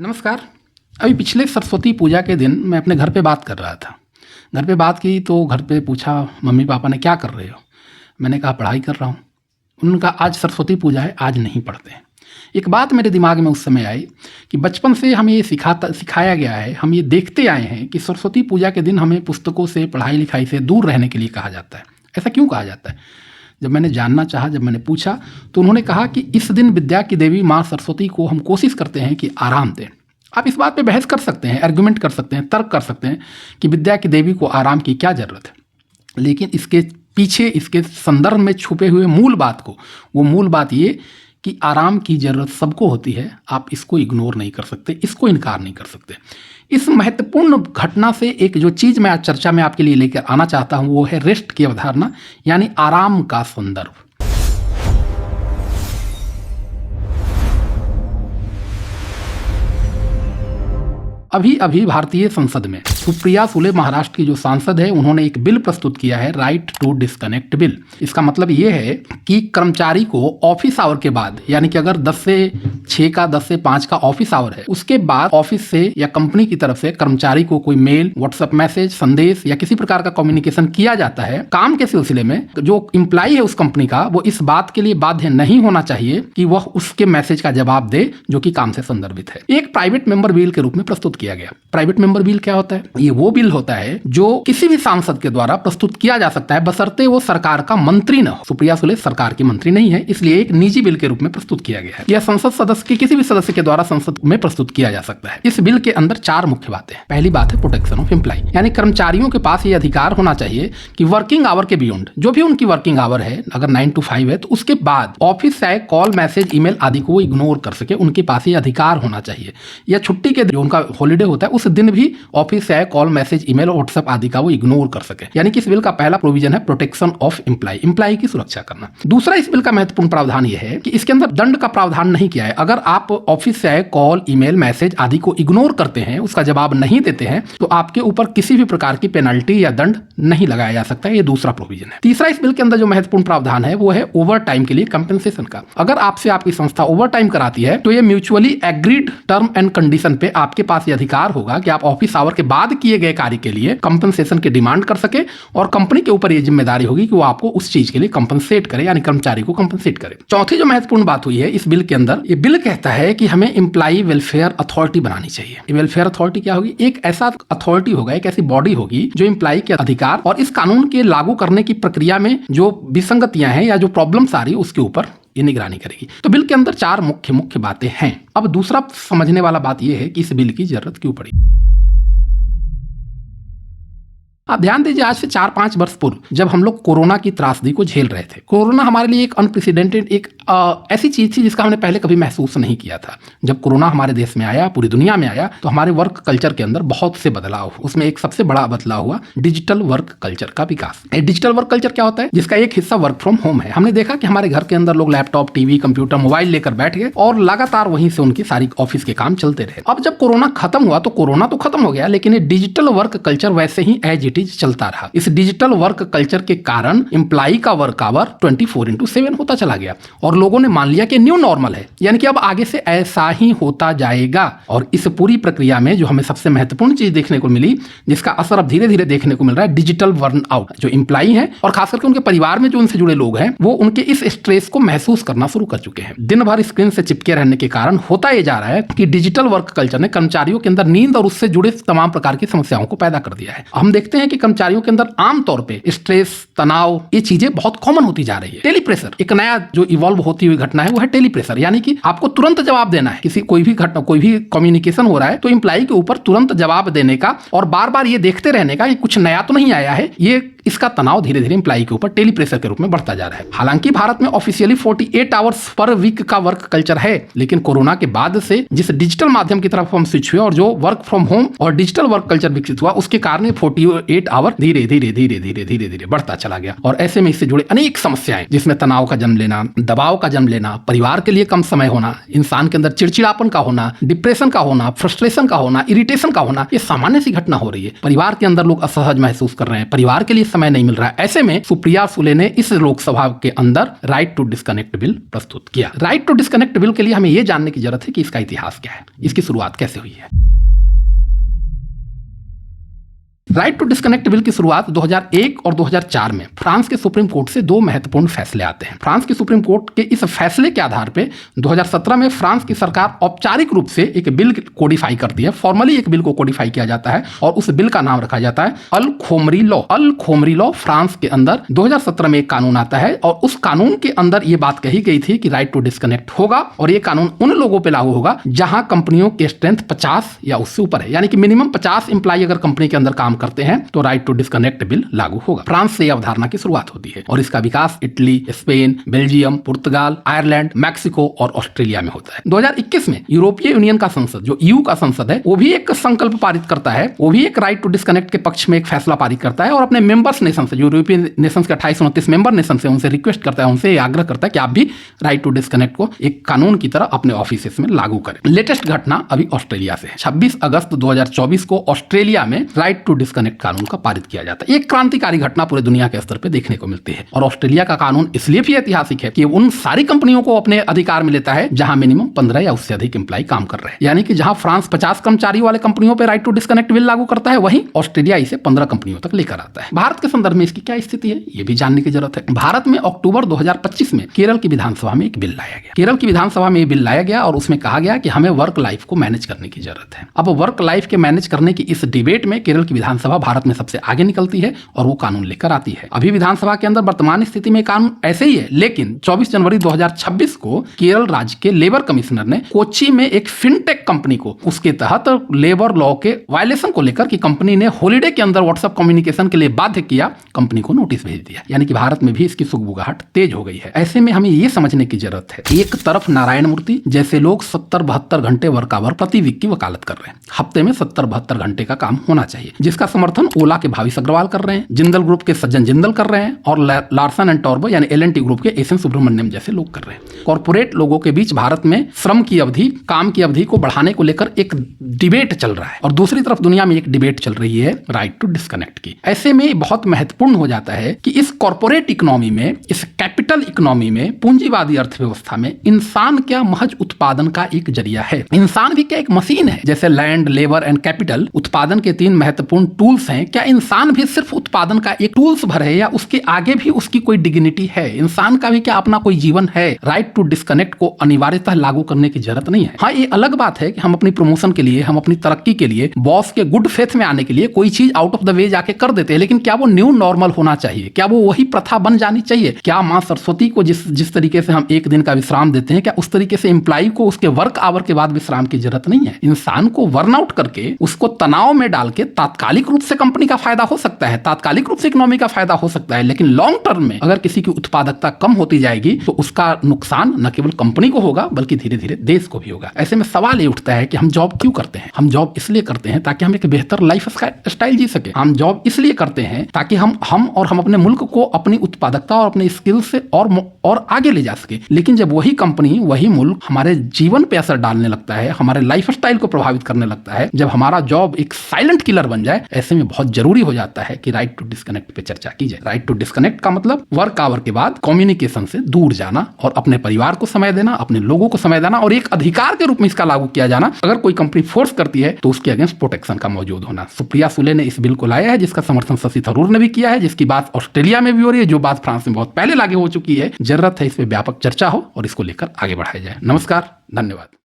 नमस्कार। अभी पिछले सरस्वती पूजा के दिन मैं अपने घर पे बात कर रहा था। घर पे बात की तो घर पे पूछा मम्मी पापा ने, क्या कर रहे हो? मैंने कहा पढ़ाई कर रहा हूँ। उन्होंने कहा आज सरस्वती पूजा है, आज नहीं पढ़ते हैं। एक बात मेरे दिमाग में उस समय आई कि बचपन से हमें ये सिखाया गया है, हम ये देखते आए हैं कि सरस्वती पूजा के दिन हमें पुस्तकों से, पढ़ाई लिखाई से दूर रहने के लिए कहा जाता है। ऐसा क्यों कहा जाता है? जब मैंने जानना चाहा, जब मैंने पूछा तो उन्होंने कहा कि इस दिन विद्या की देवी माँ सरस्वती को हम कोशिश करते हैं कि आराम दें। आप इस बात पे बहस कर सकते हैं, आर्गुमेंट कर सकते हैं, तर्क कर सकते हैं कि विद्या की देवी को आराम की क्या ज़रूरत है, लेकिन इसके पीछे, इसके संदर्भ में छुपे हुए मूल बात ये कि आराम की ज़रूरत सबको होती है। आप इसको इग्नोर नहीं कर सकते, इसको इनकार नहीं कर सकते। इस महत्वपूर्ण घटना से एक जो चीज़ मैं आज चर्चा में आपके लिए लेकर आना चाहता हूँ वो है रेस्ट की अवधारणा, यानी आराम का संदर्भ। अभी अभी भारतीय संसद में सुप्रिया सुले महाराष्ट्र की जो सांसद है, उन्होंने एक बिल प्रस्तुत किया है, राइट टू डिस्कनेक्ट बिल। इसका मतलब ये है कि कर्मचारी को ऑफिस आवर के बाद, यानी कि अगर 10 से 6 का, 10 से 5 का ऑफिस आवर है, उसके बाद ऑफिस से या कंपनी की तरफ से कर्मचारी को कोई मेल, व्हाट्सएप मैसेज, संदेश या किसी प्रकार का कम्युनिकेशन किया जाता है काम के सिलसिले में, जो इम्प्लाई है उस कंपनी का, वो इस बात के लिए बाध्य नहीं होना चाहिए कि वह उसके मैसेज का जवाब दे जो कि काम से संदर्भित है। एक प्राइवेट मेंबर बिल के रूप में प्रस्तुत किया गया। प्राइवेट मेंबर बिल क्या होता है? ये वो बिल होता है जो किसी भी सांसद के द्वारा प्रस्तुत किया जा सकता है, बशर्ते वो सरकार का मंत्री न हो। सुप्रिया सुले सरकार की मंत्री नहीं है, इसलिए एक निजी बिल के रूप में प्रस्तुत किया गया है। यह संसद सदस्य के किसी भी सदस्य के द्वारा संसद में प्रस्तुत किया जा सकता है। इस बिल के अंदर 4 मुख्य बातें हैं। पहली बात है प्रोटेक्शन ऑफ एम्प्लॉय, यानी कर्मचारियों के पास ये अधिकार होना चाहिए कि वर्किंग आवर के बियॉन्ड, जो भी उनकी वर्किंग आवर है, अगर 9 to 5 है, तो उसके बाद ऑफिस से कॉल, मैसेज, ईमेल आदि को इग्नोर कर सके, उनके पास ये अधिकार होना चाहिए। या छुट्टी के दिन, जो उनका हॉलीडे होता है, उस दिन भी ऑफिस से कॉल, मैसेज, ईमेल और व्हाट्सएप आदि का वो इग्नोर कर सके। यानी कि इस बिल का पहला प्रोविजन है प्रोटेक्शन ऑफ एम्प्लॉय, एम्प्लॉय की सुरक्षा करना। दूसरा इस बिल का महत्वपूर्ण प्रावधान यह है कि इसके अंदर दंड का प्रावधान नहीं किया है। अगर आप ऑफिस से कॉल, ईमेल, मैसेज आदि को इग्नोर करते हैं, उसका जवाब नहीं देते हैं, तो आपके ऊपर किसी भी प्रकार की पेनल्टी या दंड नहीं लगाया जा सकता है। ये दूसरा प्रोविजन है। तीसरा इस बिल के अंदर जो महत्वपूर्ण प्रावधान है वो है ओवर टाइम के लिए कंपेंसेशन का। अगर आपसे आपकी संस्था ओवर टाइम कराती है तो ये mutually agreed term and condition पे आपके पास ये अधिकार होगा कि आप ऑफिस आवर के बाद किए गए कार्य के लिए कंपनसेशन की डिमांड कर सके, और कंपनी के ऊपर यह जिम्मेदारी होगी कि वो आपको उस चीज के लिए कंपनसेट करे, यानी कर्मचारी को कंपनसेट करे। चौथी जो महत्वपूर्ण बात हुई है इस बिल के अंदर, ये बिल कहता है कि हमें एम्प्लॉय वेलफेयर अथॉरिटी बनानी चाहिए। ये वेलफेयर अथॉरिटी क्या होगी? एक ऐसा अथॉरिटी होगा, एक ऐसी बॉडी होगी जो एम्प्लॉय के अधिकार और इस कानून के लागू करने की प्रक्रिया में जो विसंगतियां हैं या जो प्रॉब्लम्स आ रही है उसके ऊपर ये निगरानी करेगी। तो बिल के अंदर 4 मुख्य बातें हैं। अब दूसरा समझने वाला बात यह है कि इस बिल की जरूरत क्यों पड़ी। आप ध्यान दीजिए, आज से 4-5 वर्ष पूर्व जब हम लोग कोरोना की त्रासदी को झेल रहे थे, कोरोना हमारे लिए एक अनप्रेसिडेंटेड, एक ऐसी चीज थी जिसका हमने पहले कभी महसूस नहीं किया था। जब कोरोना हमारे देश में आया, पूरी दुनिया में आया, तो हमारे वर्क कल्चर के अंदर बहुत से बदलाव, उसमें एक सबसे बड़ा बदलाव हुआ डिजिटल वर्क कल्चर का विकास। डिजिटल वर्क कल्चर क्या होता है? जिसका एक हिस्सा वर्क फ्रॉम होम है। हमने देखा कि हमारे घर के अंदर लोग लैपटॉप, टीवी, कंप्यूटर, मोबाइल लेकर बैठ गए और लगातार वहीं से उनकी सारी ऑफिस के काम चलते रहे। अब जब कोरोना खत्म हुआ तो कोरोना तो खत्म हो गया, लेकिन ये डिजिटल वर्क कल्चर वैसे ही एज इट इज चलता रहा। इस डिजिटल वर्क कल्चर के कारण एम्प्लॉय का वर्क आवर 24/7 होता चला गया और लोगों ने मान लिया कि न्यू नॉर्मल है, यानी कि अब आगे से ऐसा ही होता जाएगा। और इस पूरी प्रक्रिया में जो हमें सबसे महत्वपूर्ण चीज देखने को मिली, जिसका असर अब धीरे धीरे देखने को मिल रहा है, डिजिटल बर्नआउट। जो एम्प्लॉय हैं और खास करके उनके परिवार में जो उनसे जुड़े लोग हैं, वो उनके इस स्ट्रेस को महसूस करना शुरू कर चुके हैं। दिन भर स्क्रीन से चिपके रहने के कारण होता यह जा रहा है कि डिजिटल वर्क कल्चर ने कर्मचारियों के अंदर नींद और उससे जुड़े तमाम प्रकार की समस्याओं को पैदा कर दिया है। हम देखते हैं कि कर्मचारियों के अंदर आमतौर पे स्ट्रेस, तनाव, ये चीजें बहुत कॉमन होती जा रही है। टेलीप्रेशर एक नया जो इवॉल्व होती हुई घटना है वो है टेलीप्रेशर, यानी कि आपको तुरंत जवाब देना है। किसी कोई भी घटना, कोई भी कम्युनिकेशन हो रहा है तो एम्प्लॉय के ऊपर तुरंत जवाब देने का और बार बार ये देखते रहने का कि कुछ नया तो नहीं आया है, ये इसका तनाव धीरे धीरे एम्प्लॉय के ऊपर टेलीप्रेशर के रूप में बढ़ता जा रहा है। हालांकि भारत में ऑफिशियली 48 आवर्स पर वीक का वर्क कल्चर है, लेकिन कोरोना के बाद से जिस डिजिटल माध्यम की तरफ हम स्विच हुए और जो वर्क फ्रॉम होम और डिजिटल वर्क कल्चर विकसित हुआ, उसके कारण 48 आवर धीरे धीरे बढ़ता चला गया। और ऐसे में इससे जुड़े अनेक समस्याएं, जिसमें तनाव का जन्म लेना, दबाव का जन्म लेना, परिवार के लिए कम समय होना, इंसान के अंदर चिड़चिड़ापन का होना, डिप्रेशन का होना, फ्रस्ट्रेशन का होना, इरिटेशन का होना, ये सामान्य सी घटना हो रही है। परिवार के अंदर लोग असहज महसूस कर रहे हैं, परिवार के लिए समय नहीं मिल रहा है। ऐसे में सुप्रिया सुले ने इस लोकसभा के अंदर राइट टू डिस्कनेक्ट बिल प्रस्तुत किया। राइट टू डिस्कनेक्ट बिल के लिए हमें यह जानने की जरूरत है कि इसका इतिहास क्या है, इसकी शुरुआत कैसे हुई है। राइट टू डिस्कनेक्ट बिल की शुरुआत 2001 और 2004 में फ्रांस के सुप्रीम कोर्ट से दो महत्वपूर्ण फैसले आते हैं। फ्रांस की सुप्रीम कोर्ट के इस फैसले के आधार पे 2017 में फ्रांस की सरकार औपचारिक रूप से एक बिल कोडिफाई करती है। फॉर्मली एक बिल को कोडिफाई किया जाता है और उस बिल का नाम रखा जाता है अल खोमरी लॉ। अल खोमरी लॉ फ्रांस के अंदर 2017 में एक कानून आता है और उस कानून के अंदर ये बात कही गई थी कि राइट टू डिस्कनेक्ट होगा और ये कानून उन लोगों पर लागू होगा जहां कंपनियों की स्ट्रेंथ 50 या उससे ऊपर है, यानी कि मिनिमम 50 इंप्लॉय अगर कंपनी के अंदर काम करते हैं तो राइट टू डिस्कनेक्ट बिल लागू होगा। फ्रांस से यह अवधारणा की शुरुआत होती है और इसका विकास इटली, स्पेन, बेल्जियम, पुर्तगाल, आयरलैंड, मैक्सिको और ऑस्ट्रेलिया में होता है। 2021 में यूरोपीय यूनियन का संसद, जो ईयू का संसद है, वो भी एक संकल्प पारित करता है, वो भी एक राइट टू डिस्कनेक्ट के पक्ष में एक फैसला पारित करता है और अपने मेंबर्स नेशन से, यूरोपियन नेशंस के 28-29 मेंबर नेशन से उनसे रिक्वेस्ट करता है, उनसे आग्रह करता है कि आप भी राइट टू डिस्कनेक्ट को एक कानून की तरह अपने ऑफिस में लागू करें। लेटेस्ट घटना अभी ऑस्ट्रेलिया से है। 26 अगस्त 2024 को ऑस्ट्रेलिया में राइट टू डिस्कनेक्ट कानून का पारित किया जाता है। एक क्रांतिकारी घटना पूरे दुनिया के स्तर पर देखने को मिलती है और ऑस्ट्रेलिया का कानून इसलिए भी ऐतिहासिक है कि उन सारी कंपनियों को अपने अधिकार में लेता है जहां मिनिमम 15 या उससे अधिक एम्प्लॉय काम कर रहे हैं। यानी कि जहां फ्रांस 50 कर्मचारी वाले कंपनियों पर राइट टू डिस्कनेक्ट बिल लागू करता है, वहीं ऑस्ट्रेलिया इसे 15 कंपनियों तक लेकर आता है। भारत के संदर्भ में इसकी क्या स्थिति है, यह भी जानने की जरूरत है। भारत में अक्टूबर 2025 में केरल की विधानसभा में एक बिल लाया गया। केरल की विधानसभा में यह बिल लाया गया और उसमें कहा गया कि हमें वर्क लाइफ को मैनेज करने की जरूरत है। अब वर्क लाइफ के मैनेज करने की इस डिबेट में केरल की विधानसभा भारत में सबसे आगे निकलती है और वो कानून लेकर आती है। अभी विधानसभा के अंदर वर्तमान स्थिति में कानून ऐसे ही है, लेकिन 24 जनवरी 2026 को केरल राज्य के लेबर कमिश्नर ने कोच्चि में एक फिनटेक कंपनी को उसके तहत लेबर लॉ के वायलेशन को लेकर कि कंपनी ने हॉलिडे के अंदर व्हाट्सएप कम्युनिकेशन के लिए बाध्य किया, कंपनी को नोटिस भेज दिया। यानी कि भारत में भी इसकी सुगबुगाहट तेज हो गई है। ऐसे में हमें यह समझने की जरूरत है, एक तरफ नारायण मूर्ति जैसे लोग 70-72 घंटे वर्क आवर प्रति वीक की वकालत कर रहे हैं। हफ्ते में 70-72 घंटे का काम होना चाहिए, जिसका समर्थन ओला के भाविश अग्रवाल कर रहे हैं, जिंदल ग्रुप के सज्जन जिंदल कर रहे हैं और लार्सन एंड टॉर्बो यानी एल&टी ग्रुप के एस एन सुब्रमण्यम जैसे लोग कर रहे हैं। कॉर्पोरेट लोगों के बीच भारत में श्रम की अवधि, काम की अवधि को बढ़ाने को लेकर एक डिबेट चल रहा है और दूसरी तरफ दुनिया में एक डिबेट चल रही है राइट टू डिस्कनेक्ट की। ऐसे में बहुत महत्वपूर्ण हो जाता है कि इस कॉर्पोरेट इकोनॉमी में, इस कैपिटल इकोनॉमी में, पूंजीवादी अर्थव्यवस्था में इंसान क्या महज उत्पादन का एक जरिया है? इंसान भी क्या एक मशीन है? जैसे लैंड, लेबर एंड कैपिटल उत्पादन के 3 महत्वपूर्ण टूल्स हैं, क्या इंसान भी सिर्फ उत्पादन का एक टूल्स भर है या उसके आगे भी उसकी कोई डिग्निटी है? इंसान का भी क्या अपना कोई जीवन है? राइट टू डिस्कनेक्ट को अनिवार्यतः लागू करने की जरूरत नहीं है। हाँ, ये अलग बात है कि हम अपनी प्रमोशन के लिए, हम अपनी तरक्की के लिए, बॉस के गुड फेथ में आने के लिए कोई चीज आउट ऑफ द वे जाके कर देते हैं, लेकिन क्या वो न्यू नॉर्मल होना चाहिए? क्या वो वही प्रथा बन जानी चाहिए? क्या माँ सरस्वती को जिस तरीके से हम एक दिन का विश्राम देते हैं, क्या उस तरीके से एम्प्लॉय को उसके वर्क आवर के बाद विश्राम की जरूरत नहीं है? इंसान को वर्नआउट करके, उसको तनाव में डाल के तात्कालिक रूप से कंपनी का फायदा हो सकता है, तात्कालिक रूप से इकोनॉमी का फायदा हो सकता है, लेकिन लॉन्ग टर्म में अगर किसी की उत्पादकता कम होती जाएगी तो उसका नुकसान न केवल कंपनी को होगा बल्कि धीरे धीरे देश को भी होगा। ऐसे में सवाल ये उठता है कि हम जॉब क्यों करते हैं? हम जॉब इसलिए करते हैं ताकि हम एक बेहतर लाइफ स्टाइल जी सके। हम जॉब इसलिए करते हैं ताकि हम अपने मुल्क को अपनी उत्पादकता और अपने स्किल से और आगे ले जा सके। लेकिन जब वही कंपनी, वही मुल्क हमारे जीवन पे असर डालने लगता है, हमारे लाइफ स्टाइल को प्रभावित करने लगता है, जब हमारा जॉब एक साइलेंट किलर बन जाए, ऐसे में बहुत जरूरी हो जाता है कि राइट टू डिस्कनेक्ट पे चर्चा की जाए। राइट टू डिस्कनेक्ट का मतलब वर्क आवर के बाद कम्युनिकेशन से दूर जाना और अपने परिवार को समय देना, अपने लोगों को समय देना और एक अधिकार के रूप में इसका लागू किया जाना। अगर कोई कंपनी फोर्स करती है तो उसके अगेंस्ट प्रोटेक्शन का मौजूद होना। सुप्रिया सुले ने इस बिल को लाया है, जिसका समर्थन शशि थरूर ने भी किया है, जिसकी बात ऑस्ट्रेलिया में भी हो रही है, जो बात फ्रांस में बहुत पहले लागू हो चुकी है। जरूरत है इस पर व्यापक चर्चा हो और इसको लेकर आगे बढ़ाया जाए। नमस्कार, धन्यवाद।